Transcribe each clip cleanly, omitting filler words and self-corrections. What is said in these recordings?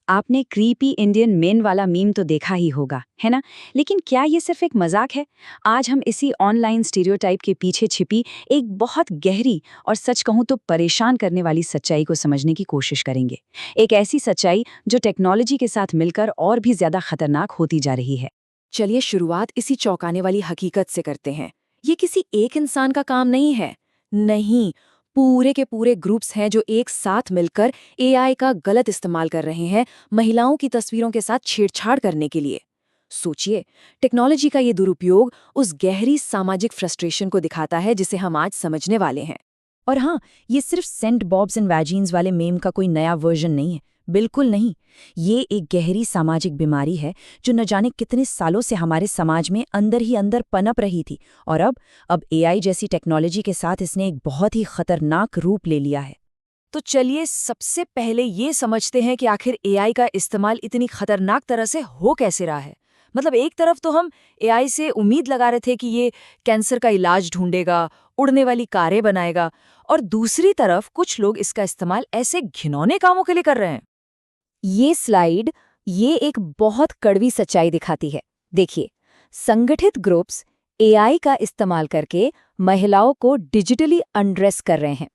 आपने creepy Indian main वाला meme तो देखा ही होगा, है ना? लेकिन क्या ये सिर्फ एक मजाक है? आज हम इसी ऑनलाइन स्टीरियोटाइप के पीछे छिपी एक बहुत गहरी और सच कहूं तो परेशान करने वाली सच्चाई को समझने की कोशिश करेंगे। एक ऐसी सच्चाई जो टेक्नोलॉजी के साथ मिलकर और भी ज्यादा खतरनाक होती जा रही है। चलिए शुरुआत इसी चौंकाने वाली हकीकत से करते हैं। ये किसी एक इंसान का काम नहीं है। नहीं, पूरे के पूरे ग्रुप्स हैं जो एक साथ मिलकर एआई का गलत इस्तेमाल कर रहे हैं महिलाओं की तस्वीरों के साथ छेड़छाड़ करने के लिए। सोचिए, टेक्नोलॉजी का ये दुरुपयोग उस गहरी सामाजिक फ्रस्ट्रेशन को दिखाता है जिसे हम आज समझने वाले हैं। और हाँ, ये सिर्फ सेंट बॉब्स एंड वैजीन्स वाले मेम का कोई नया वर्जन नहीं है। बिल्कुल नहीं। ये एक गहरी सामाजिक बीमारी है जो न जाने कितने सालों से हमारे समाज में अंदर ही अंदर पनप रही थी, और अब एआई जैसी टेक्नोलॉजी के साथ इसने एक बहुत ही खतरनाक रूप ले लिया है। तो चलिए सबसे पहले ये समझते हैं कि आखिर एआई का इस्तेमाल इतनी खतरनाक तरह से हो कैसे रहा है। मतलब एक तरफ तो हम एआई से उम्मीद लगा रहे थे कि ये कैंसर का इलाज ढूंढेगा, उड़ने वाली कारें बनाएगा, और दूसरी तरफ कुछ लोग इसका इस्तेमाल ऐसे घिनौने कामों के लिए कर रहे हैं। ये स्लाइड ये एक बहुत कड़वी सच्चाई दिखाती है। देखिए, संगठित ग्रुप्स एआई का इस्तेमाल करके महिलाओं को डिजिटली अनड्रेस कर रहे हैं।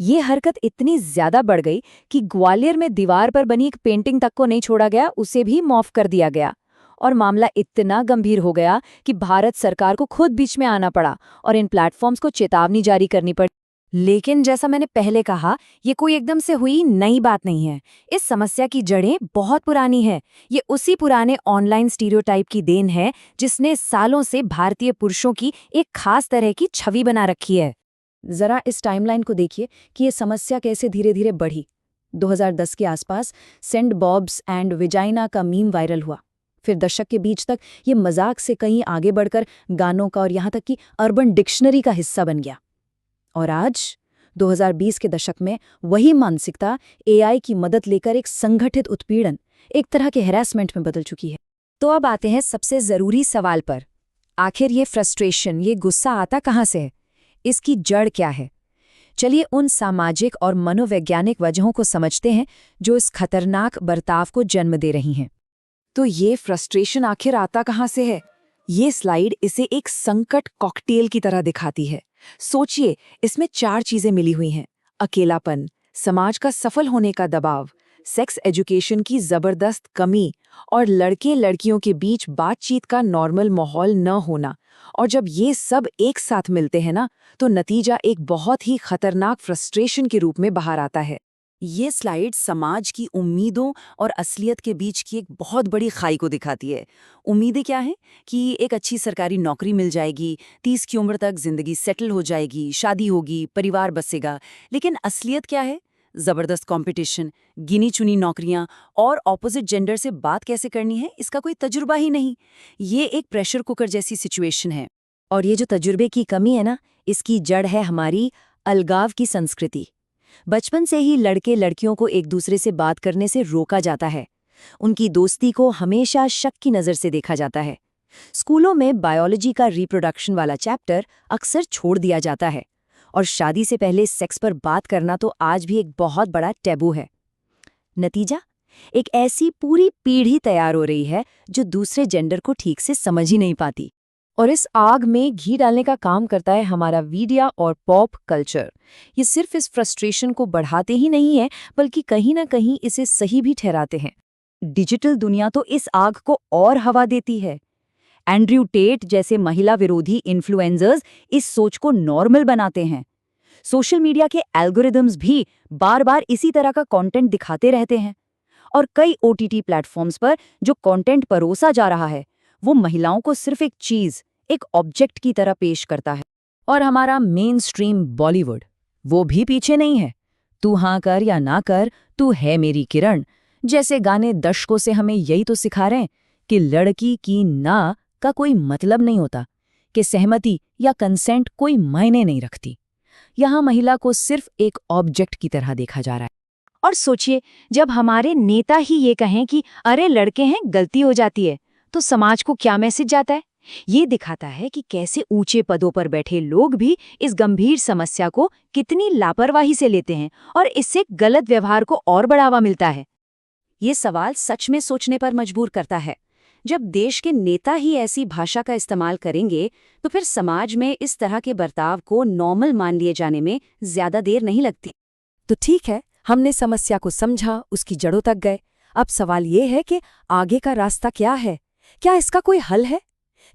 ये हरकत इतनी ज्यादा बढ़ गई कि ग्वालियर में दीवार पर बनी एक पेंटिंग तक को नहीं छोड़ा गया, उसे भी मॉफ कर दिया गया। और मामला इतना गंभीर हो गया कि भारत सरकार को खुद बीच में आना पड़ा और इन प्लेटफॉर्म्स को चेतावनी जारी करनी पड़ी। लेकिन जैसा मैंने पहले कहा, ये कोई एकदम से हुई नई बात नहीं है। इस समस्या की जड़ें बहुत पुरानी है। ये उसी पुराने ऑनलाइन स्टीरियोटाइप की देन है जिसने सालों से भारतीय पुरुषों की एक खास तरह की छवि बना रखी है। जरा इस टाइमलाइन को देखिए कि ये समस्या कैसे धीरे धीरे बढ़ी। 2010 के आसपास सेंट बॉब्स एंड विजाइना का मीम वायरल हुआ। फिर दशक के बीच तक ये मजाक से कहीं आगे बढ़कर गानों का और यहाँ तक कि अर्बन डिक्शनरी का हिस्सा बन गया। और आज 2020 के दशक में वही मानसिकता एआई की मदद लेकर एक संगठित उत्पीड़न, एक तरह के हैरेसमेंट में बदल चुकी है। तो अब आते हैं सबसे जरूरी सवाल पर। आखिर ये फ्रस्ट्रेशन, ये गुस्सा आता कहाँ से है? इसकी जड़ क्या है? चलिए उन सामाजिक और मनोवैज्ञानिक वजहों को समझते हैं जो इस खतरनाक बर्ताव को जन्म दे रही हैं। तो ये फ्रस्ट्रेशन आखिर आता कहाँ से है? ये स्लाइड इसे एक संकट कॉकटेल की तरह दिखाती है। सोचिए, इसमें 4 चीजें मिली हुई हैं: अकेलापन, समाज का सफल होने का दबाव, सेक्स एजुकेशन की जबरदस्त कमी, और लड़के लड़कियों के बीच बातचीत का नॉर्मल माहौल न होना। और जब ये सब एक साथ मिलते हैं ना, तो नतीजा एक बहुत ही खतरनाक फ्रस्ट्रेशन के रूप में बाहर आता है। ये स्लाइड समाज की उम्मीदों और असलियत के बीच की एक बहुत बड़ी खाई को दिखाती है। उम्मीदें क्या हैं कि एक अच्छी सरकारी नौकरी मिल जाएगी, 30 की उम्र तक जिंदगी सेटल हो जाएगी, शादी होगी, परिवार बसेगा। लेकिन असलियत क्या है? जबरदस्त कंपटीशन, गिनी चुनी नौकरियां, और ऑपोजिट जेंडर से बात कैसे करनी है इसका कोई तजुर्बा ही नहीं। ये एक प्रेशर कुकर जैसी सिचुएशन है। और ये जो तजुर्बे की कमी है ना, इसकी जड़ है हमारी अलगाव की संस्कृति। बचपन से ही लड़के लड़कियों को एक दूसरे से बात करने से रोका जाता है। उनकी दोस्ती को हमेशा शक की नज़र से देखा जाता है। स्कूलों में बायोलॉजी का रिप्रोडक्शन वाला चैप्टर अक्सर छोड़ दिया जाता है, और शादी से पहले सेक्स पर बात करना तो आज भी एक बहुत बड़ा टैबू है। नतीजा, एक ऐसी पूरी पीढ़ी तैयार हो रही है जो दूसरे जेंडर को ठीक से समझ ही नहीं पाती। और इस आग में घी डालने का काम करता है हमारा मीडिया और पॉप कल्चर। ये सिर्फ इस फ्रस्ट्रेशन को बढ़ाते ही नहीं है, बल्कि कहीं ना कहीं इसे सही भी ठहराते हैं। डिजिटल दुनिया तो इस आग को और हवा देती है। एंड्रयू टेट जैसे महिला विरोधी इन्फ्लुएंसर्स इस सोच को नॉर्मल बनाते हैं। सोशल मीडिया के एल्गोरिदम्स भी बार बार इसी तरह का कंटेंट दिखाते रहते हैं। और कई ओटीटी प्लेटफॉर्म्स पर जो कंटेंट परोसा जा रहा है, वो महिलाओं को सिर्फ एक चीज, एक ऑब्जेक्ट की तरह पेश करता है। और हमारा मेन स्ट्रीम बॉलीवुड, वो भी पीछे नहीं है। तू हाँ कर या ना कर, तू है मेरी किरण जैसे गाने दशकों से हमें यही तो सिखा रहे हैं कि लड़की की ना का कोई मतलब नहीं होता, कि सहमति या कंसेंट कोई मायने नहीं रखती। यहाँ महिला को सिर्फ एक ऑब्जेक्ट की तरह देखा जा रहा है। और सोचिए, जब हमारे नेता ही ये कहें कि अरे लड़के हैं, गलती हो जाती है, तो समाज को क्या मैसेज जाता है? ये दिखाता है कि कैसे ऊंचे पदों पर बैठे लोग भी इस गंभीर समस्या को कितनी लापरवाही से लेते हैं, और इससे गलत व्यवहार को और बढ़ावा मिलता है। ये सवाल सच में सोचने पर मजबूर करता है। जब देश के नेता ही ऐसी भाषा का इस्तेमाल करेंगे तो फिर समाज में इस तरह के बर्ताव को नॉर्मल मान लिए जाने में ज्यादा देर नहीं लगती। तो ठीक है, हमने समस्या को समझा, उसकी जड़ों तक गए। अब सवाल ये है कि आगे का रास्ता क्या है? क्या इसका कोई हल है?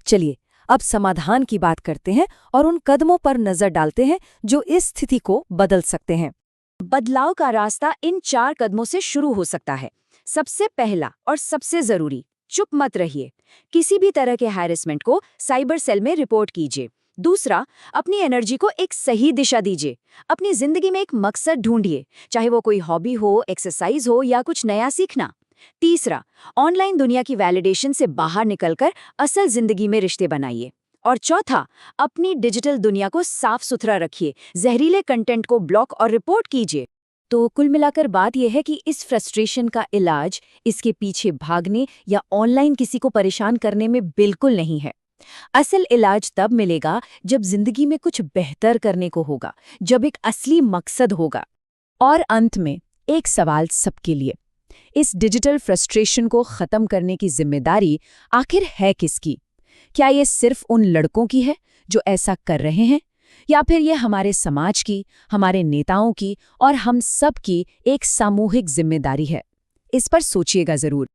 चलिए अब समाधान की बात करते हैं और उन कदमों पर नजर डालते हैं जो इस स्थिति को बदल सकते हैं। बदलाव का रास्ता इन 4 कदमों से शुरू हो सकता है। सबसे पहला और सबसे जरूरी, चुप मत रहिए। किसी भी तरह के हैरेसमेंट को साइबर सेल में रिपोर्ट कीजिए। दूसरा, अपनी एनर्जी को एक सही दिशा दीजिए। अपनी जिंदगी में एक मकसद ढूंढिए, चाहे वो कोई हॉबी हो, एक्सरसाइज हो या कुछ नया सीखना। तीसरा, ऑनलाइन दुनिया की वैलिडेशन से बाहर निकलकर असल जिंदगी में रिश्ते बनाइए। और चौथा, अपनी डिजिटल दुनिया को साफ सुथरा रखिए, जहरीले कंटेंट को ब्लॉक और रिपोर्ट कीजिए। तो कुल मिलाकर बात यह है कि इस फ्रस्ट्रेशन का इलाज इसके पीछे भागने या ऑनलाइन किसी को परेशान करने में बिल्कुल नहीं है। असल इलाज तब मिलेगा जब जिंदगी में कुछ बेहतर करने को होगा, जब एक असली मकसद होगा। और अंत में एक सवाल सबके लिए, इस डिजिटल फ्रस्ट्रेशन को खत्म करने की जिम्मेदारी आखिर है किसकी? क्या ये सिर्फ उन लड़कों की है जो ऐसा कर रहे हैं, या फिर ये हमारे समाज की, हमारे नेताओं की और हम सब की एक सामूहिक जिम्मेदारी है? इस पर सोचिएगा जरूर।